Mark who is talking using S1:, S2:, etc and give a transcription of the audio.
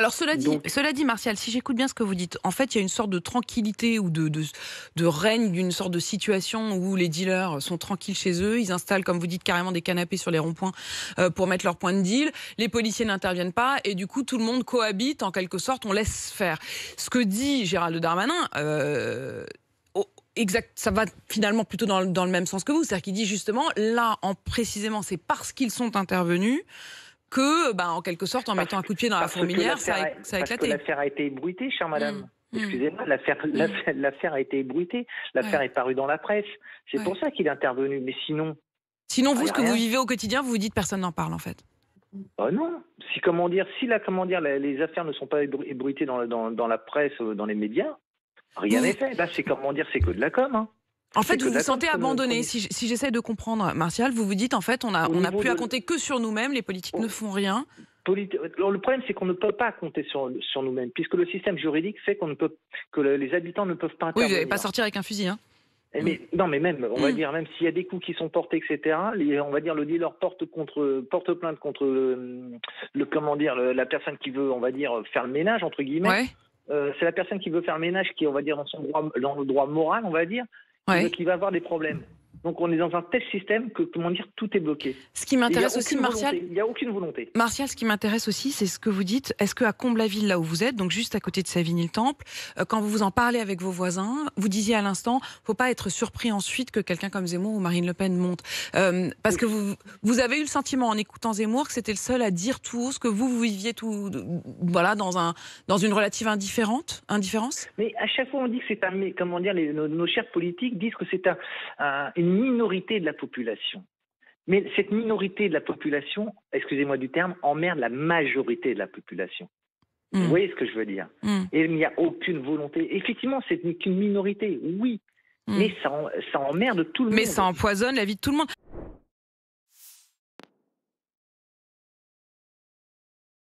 S1: Alors cela dit, Martial, si j'écoute bien ce que vous dites, en fait, il y a une sorte de tranquillité ou de règne d'une sorte de situation où les dealers sont tranquilles chez eux, ils installent, comme vous dites, carrément des canapés sur les ronds-points pour mettre leur point de deal, les policiers n'interviennent pas et du coup tout le monde cohabite, en quelque sorte, on laisse faire. Ce que dit Gérald Darmanin, exact, ça va finalement plutôt dans le même sens que vous, c'est-à-dire qu'il dit justement, là, précisément, c'est parce qu'ils sont intervenus que, en quelque sorte, en mettant un coup de pied dans la fourmilière, ça a éclaté.
S2: Parce que l'affaire a été ébruitée, chère madame. Excusez-moi, l'affaire a été ébruitée. L'affaire est parue dans la presse. C'est pour ça qu'il est intervenu. Mais sinon...
S1: Sinon, vous, ce que vous vivez au quotidien, vous vous dites personne n'en parle, en fait.
S2: Non. Si les affaires ne sont pas ébruitées dans la presse, dans les médias, rien n'est fait. Là, c'est que de la com, hein.
S1: En fait, vous vous sentez abandonné. Si j'essaie de comprendre, Martial, vous vous dites, en fait, on n'a plus à compter que sur nous-mêmes, les politiques ne font rien.
S2: Alors, le problème, c'est qu'on ne peut pas compter sur nous-mêmes, puisque le système juridique fait que les habitants ne peuvent pas intervenir.
S1: Oui, vous n'allez pas sortir avec un fusil, hein.
S2: Mais même, on va dire, même s'il y a des coups qui sont portés, etc., on va dire, le dealer porte plainte contre la personne qui veut, on va dire, faire le ménage, entre guillemets.
S1: Ouais.
S2: C'est la personne qui veut faire le ménage qui, on va dire, dans le droit moral, on va dire, qui va avoir des problèmes. Donc on est dans un tel système que, tout est bloqué.
S1: Ce qui m'intéresse aussi, Martial...
S2: Il n'y a aucune volonté.
S1: Martial, ce qui m'intéresse aussi, c'est ce que vous dites. Est-ce qu'à Comble-la-Ville, là où vous êtes, donc juste à côté de Savigny-le-Temple, quand vous en parlez avec vos voisins, vous disiez à l'instant, il ne faut pas être surpris ensuite que quelqu'un comme Zemmour ou Marine Le Pen monte. Parce que vous avez eu le sentiment, en écoutant Zemmour, que c'était le seul à dire tout haut ce que vous viviez dans une relative indifférence.
S2: Mais à chaque fois, on dit que c'est nos chers politiques disent que c'est une minorité de la population. Mais cette minorité de la population, excusez-moi du terme, emmerde la majorité de la population. Vous voyez ce que je veux dire? Et il n'y a aucune volonté. Effectivement, c'est qu'une minorité, oui. Mais ça emmerde tout le monde.
S1: Mais ça empoisonne la vie de tout le monde.